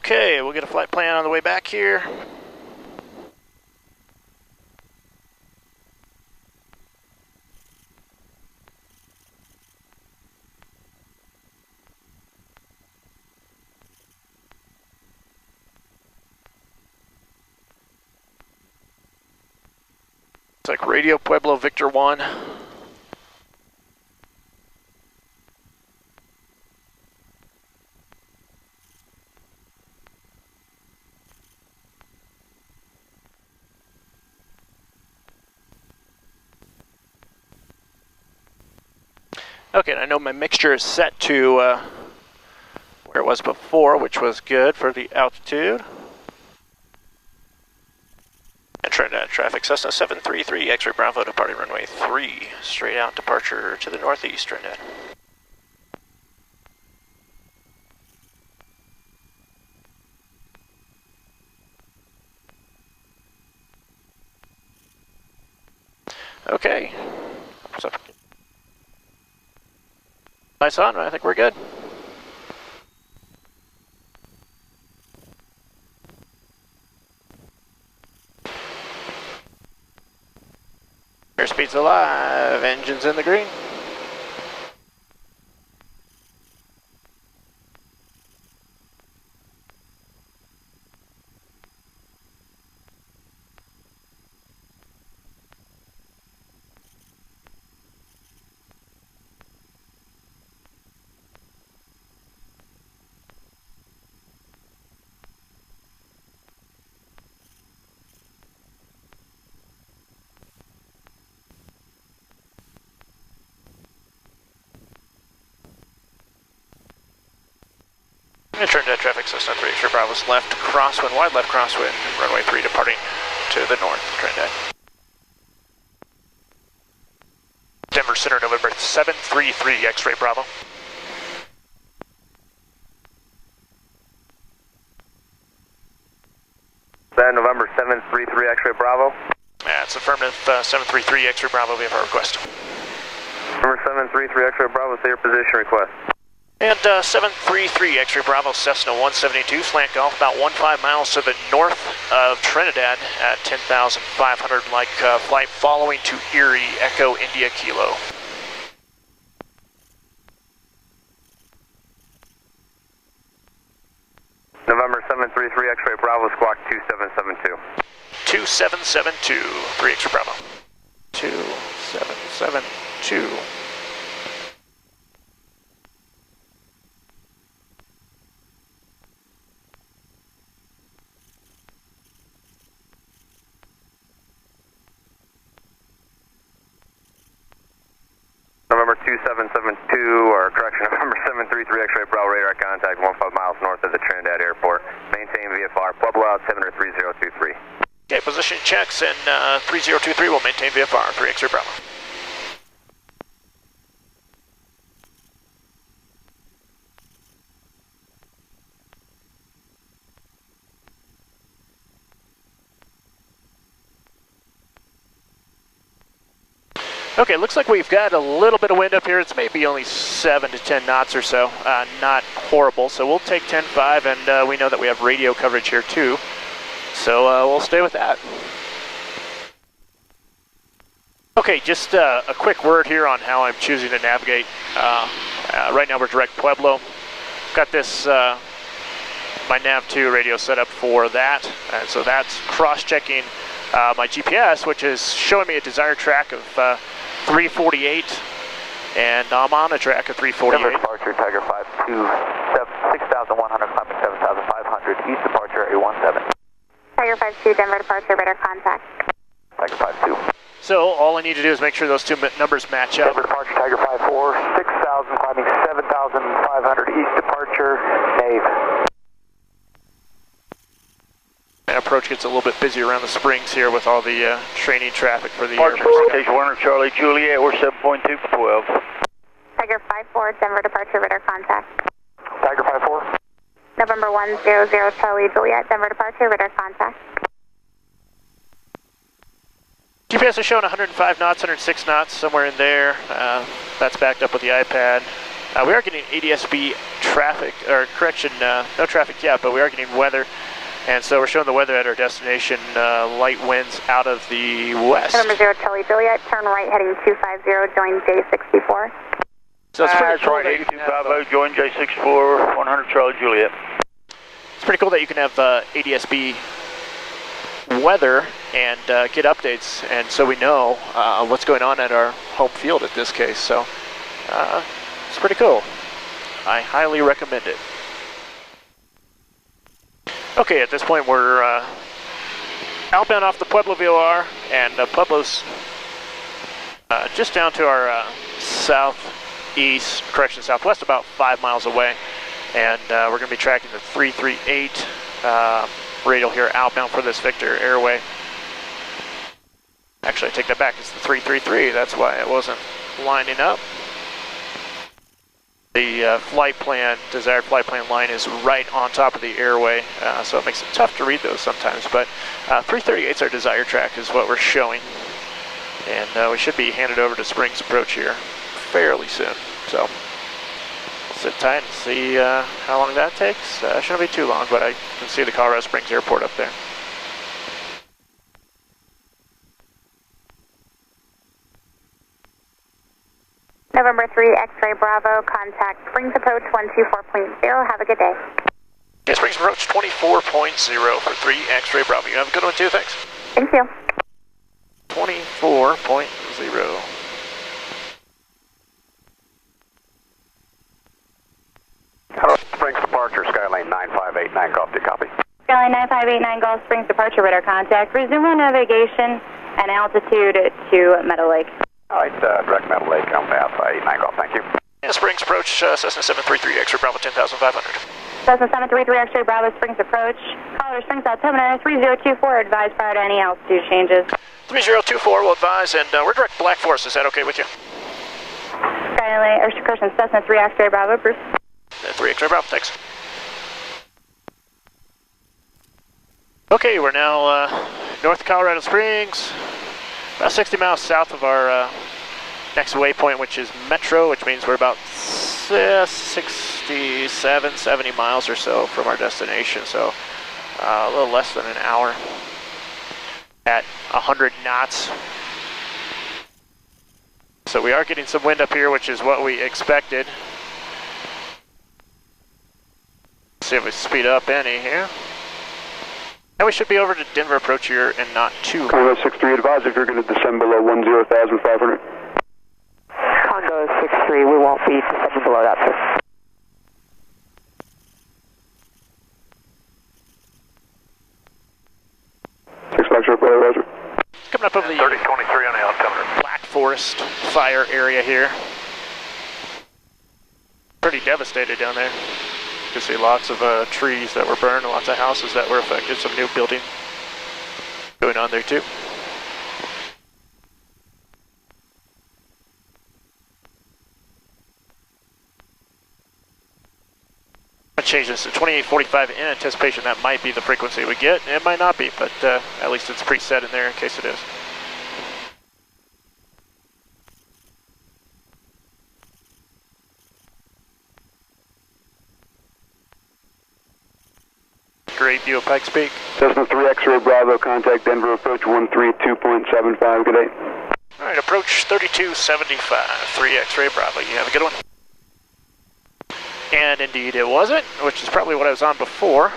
Okay, we'll get a flight plan on the way back here. It's like Radio Pueblo Victor 1. Okay, and I know my mixture is set to where it was before, which was good for the altitude. And Trinidad traffic, Cessna 733, X-ray Bravo, departing runway 3, straight out departure to the northeast, Trinidad. Okay. So, lights on, I think we're good. Airspeed's alive, engines in the green. Trinidad traffic, Cessna 3, X-ray Bravo's left crosswind, wide left crosswind, runway 3 departing to the north, Trinidad. Denver Center, November 733, X-ray Bravo. Then November 733, X-ray Bravo. That's affirmative, 733, X-ray Bravo, we have our request. November 733, X-ray Bravo, say your position request. And 733 X-ray Bravo, Cessna 172, slant golf, about 15 miles to the north of Trinidad at 10,500, like flight following to Erie, Echo India Kilo. November 733 X-ray Bravo, squawk 2772. 2772, 3 X-ray Bravo. 2772. November 2772, or correction, November 733 X-ray Bravo, radar contact 15 miles north of the Trinidad Airport. Maintain VFR, Pueblo altimeter 3023. Okay, position checks, and 3023 will maintain VFR, 3 X-ray Bravo. Okay, looks like we've got a little bit of wind up here. It's maybe only 7 to 10 knots or so. Not horrible, so we'll take 10-5, and we know that we have radio coverage here too. So we'll stay with that. Okay, just a quick word here on how I'm choosing to navigate. Right now we're direct Pueblo. Got this, my nav2 radio set up for that, and so that's cross-checking my GPS, which is showing me a desired track of 348, and I'm on a track of 348. Denver departure, Tiger 52, 6,100, climbing 7,500, east departure, A17. Tiger 52, Denver departure, radar contact. Tiger 52. So all I need to do is make sure those two numbers match up. Denver departure, Tiger 54, 6,000, climbing 7,500, east departure, Nave. Approach gets a little bit busy around the springs here with all the training traffic for the Departure, Station 1, Charlie, Juliet, we're 7.2 for 12. Tiger 54, Denver departure, radar contact. Tiger 54. November 100, Charlie, Juliet, Denver departure, radar contact. GPS is showing 105 knots, 106 knots, somewhere in there. That's backed up with the iPad. We are getting ADSB traffic, or correction, no traffic yet, but we are getting weather. And so we're showing the weather at our destination, light winds out of the west. November 0 Charlie Juliet, turn right heading 250, join J64. So it's pretty that's cool right, that you can 8250, join J64, 100 Charlie Juliet. It's pretty cool that you can have ADSB weather and get updates, and so we know what's going on at our home field at this case. So it's pretty cool. I highly recommend it. Okay, at this point we're outbound off the Pueblo VOR, and Pueblo's just down to our southwest, about 5 miles away, and we're going to be tracking the 338 radial here outbound for this Victor Airway. Actually, I take that back, it's the 333, that's why it wasn't lining up. The desired flight plan line is right on top of the airway, so it makes it tough to read those sometimes, but 338 is our desired track is what we're showing, and we should be handed over to Springs Approach here fairly soon, so we'll sit tight and see how long that takes. Shouldn't be too long, but I can see the Colorado Springs Airport up there. November 3 X-Ray Bravo, contact Springs Approach 124.0. Have a good day. Yeah, Springs Approach 24.0 for 3 X-Ray Bravo. You have a good one too, thanks. Thank you. 24.0. Hello, Springs departure, Skylane 9589, Golf, do you copy? Skyline 9589 Gulf Springs departure, radar contact. Resume navigation and altitude to Meadow Lake. All right, direct Meadow Lake on path 89 Golf, thank you. Yeah, Springs Approach, Cessna 733, X-Ray Bravo 10,500. Cessna 733 X-Ray Bravo Springs Approach. Colorado Springs altimeter 3024, advise prior to any altitude changes. 3024 will advise, and we're direct Black Forest, is that okay with you? Skyline, Cessna 3 X-Ray Bravo, Bruce. 3 X-Ray Bravo, thanks. Okay, we're now north Colorado Springs, about 60 miles south of our next waypoint, which is Metro, which means we're about 67, 70 miles or so from our destination, so a little less than an hour at 100 knots. So we are getting some wind up here, which is what we expected. See if we speed up any here. And we should be over to Denver Approach here and not too long. Congo 63, advise if you're going to descend below 10,500. Congo 63, we won't be descending below that, sir. Roger. Coming up over the 3023 on the altimeter. Black Forest fire area here. Pretty devastated down there. You can see lots of trees that were burned, lots of houses that were affected, some new building going on there too. I'm going to change this to 2845 in anticipation that might be the frequency we get. It might not be, but at least it's preset in there in case it is. Great view of Pikes Peak. Cessna 3 X-Ray Bravo, contact Denver Approach 132.75, good day. All right, approach 3275, 3 X-Ray Bravo. You have a good one. And indeed it wasn't, which is probably what I was on before.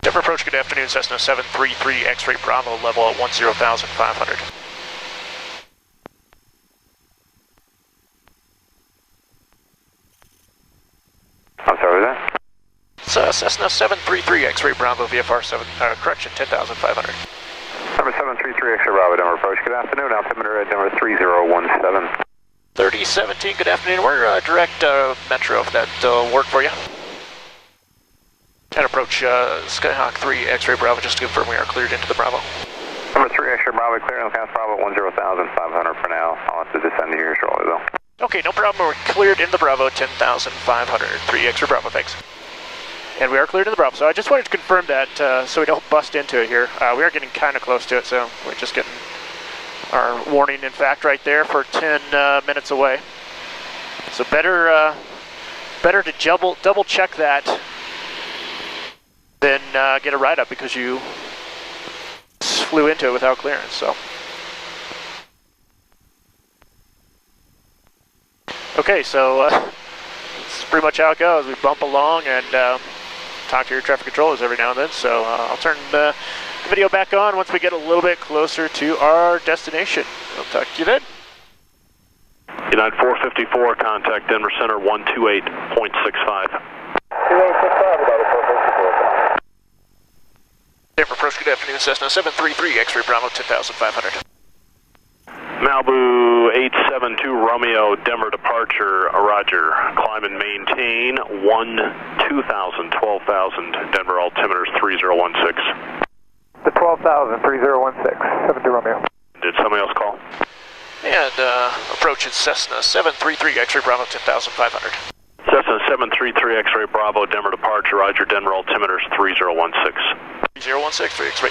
Denver Approach, good afternoon, Cessna 733 X-Ray Bravo, level at 10,500. I'm sorry, was that? It's Cessna 733 X-Ray Bravo, VFR 10,500. Number 733 X-Ray Bravo, Denver Approach, good afternoon, altimeter at Denver 3017. 3017, good afternoon. We're direct Metro, if that work for you. And approach Skyhawk 3 X-Ray Bravo, just to confirm we are cleared into the Bravo. Number 3 X-Ray Bravo, clear on the pass Bravo 10,500 for now. I'll have to descend here shortly though. Okay, no problem. We're cleared in the Bravo 10,500. 3 X-Ray Bravo, thanks. And we are cleared to the Bravo. So I just wanted to confirm that so we don't bust into it here. We are getting kind of close to it, so we're just getting our warning, in fact, right there for 10 minutes away. So better to double check that than get a write-up because you flew into it without clearance. So. Okay, so that's pretty much how it goes. We bump along and talk to your traffic controllers every now and then. So I'll turn the video back on once we get a little bit closer to our destination. I'll talk to you then. United 454, contact Denver Center 128.65. 2865, about a 454. Denver approach, good afternoon, Cessna 733, X-ray Bravo 10,500. Malibu 872 Romeo, Denver departure, roger. Climb and maintain 2000, 12,000, Denver altimeters 3016. The 12,000, 3016, 72 Romeo. Did somebody else call? And approach is Cessna 733, X-ray Bravo 10,500. Cessna 733 X-ray Bravo, Denver departure, roger. Denver altimeters 3016. 3016, 3 X-ray.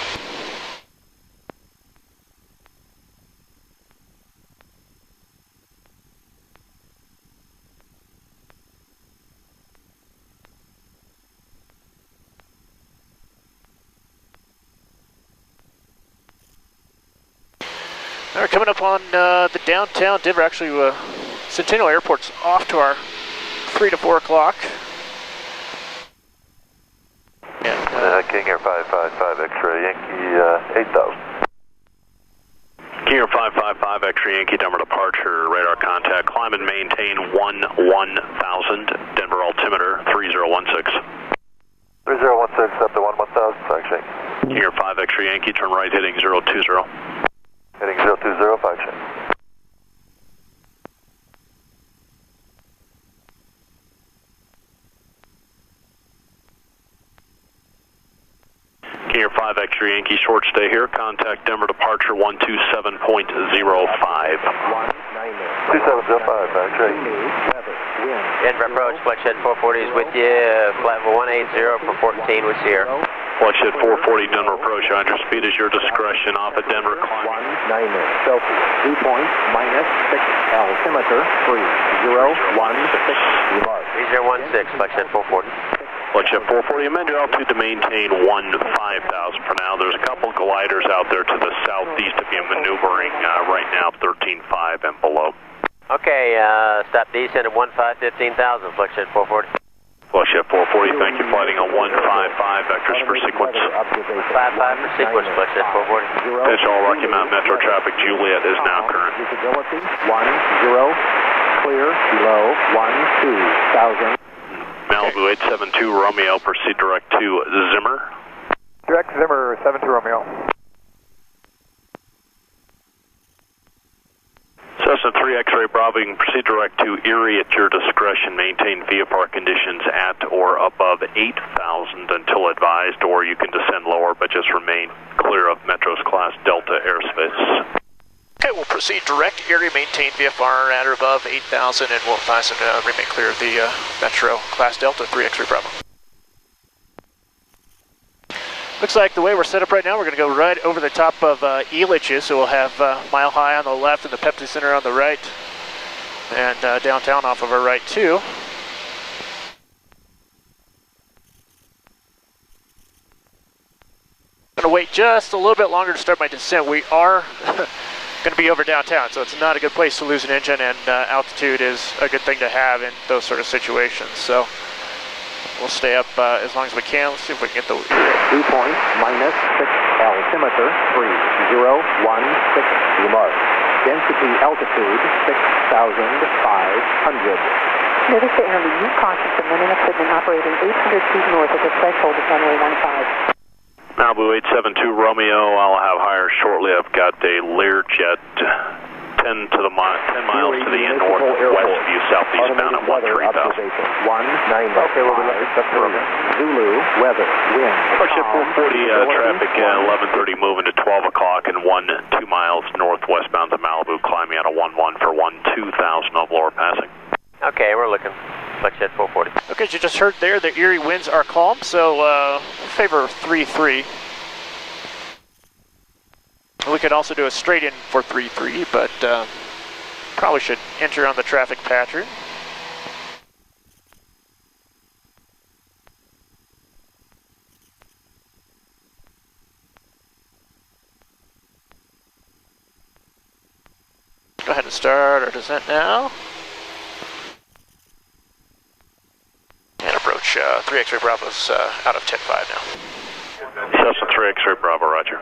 We're coming up on the downtown Denver. Actually, Centennial Airport's off to our 3 to 4 o'clock. And King Air 555 X-ray Yankee 8,000. King Air 555 X-ray Yankee, Denver departure, radar contact. Climb and maintain 1000, Denver altimeter 3016. 3016 up to 1000, X-ray. King Air 5 X-ray Yankee, turn right heading 020. Heading 020, 5 check. King Air 5 X-ray Yankee, short stay here. Contact Denver departure 127.05. 2705, X-ray. Denver approach, Flex Head 440 is with you. Flight 180 for 14 with Sierra. Flex Head 440, Denver approach. Your speed is your discretion. Off at Denver. 190, Celsius, dew point, minus 6, altimeter, 3016, remark. 3016, Flex Head 440. Flex Head 440, amend your altitude to maintain 15,000 for now. There's a couple gliders out there to the southeast of you maneuvering right now, 13.5 and below. Okay, stop descent at 15,000, Flex Head 440. Flex Head 440, thank you. Flighting on 155, vectors for sequence. 55 for sequence, Flex Head 440. Pitch all Rocky Mountain Metro traffic, Juliet is now current. Visibility, 10, clear, below, 12,000. Malibu 872 Romeo, proceed direct to Zimmer. Direct Zimmer, 72 Romeo. Cessna 3 X-ray Bravo, you can proceed direct to Erie at your discretion. Maintain VFR conditions at or above 8,000 until advised, or you can descend lower but just remain clear of Metro's Class Delta airspace. Okay, we'll proceed direct Erie, maintain VFR at or above 8,000, and we'll advise them to remain clear of the Metro Class Delta 3 X-ray Bravo. Looks like the way we're set up right now, we're going to go right over the top of Elitch's, so we'll have Mile High on the left and the Pepsi Center on the right, and downtown off of our right too. I'm going to wait just a little bit longer to start my descent. We are going to be over downtown, so it's not a good place to lose an engine, and altitude is a good thing to have in those sort of situations. So we'll stay up as long as we can. Let's see if we can get the dew point, minus 6, altimeter, 3016, remark. Density altitude, 6,500. Notice the airman, use caution from running equipment operating 800 feet north of the threshold of runway 15. Malibu 872 Romeo, I'll have higher shortly. I've got a Learjet 10 miles to the northwest of you, southeast bound at 13,000. 190. Okay, we'll be looking at Zulu, weather, wind. Ship 440 traffic 11:30 moving to 12 o'clock and 2 miles northwest bound to Malibu, climbing out of 11 for 12,000 of lower passing. Okay, we're looking. Fletched 440. Okay, as you just heard there, the Erie winds are calm, so favor 3-3. We could also do a straight in for 3-3, but probably should enter on the traffic pattern. Go ahead and start our descent now. And approach 3 X-ray Bravo's out of 10-5 now. Cessna 3 X-ray Bravo, roger.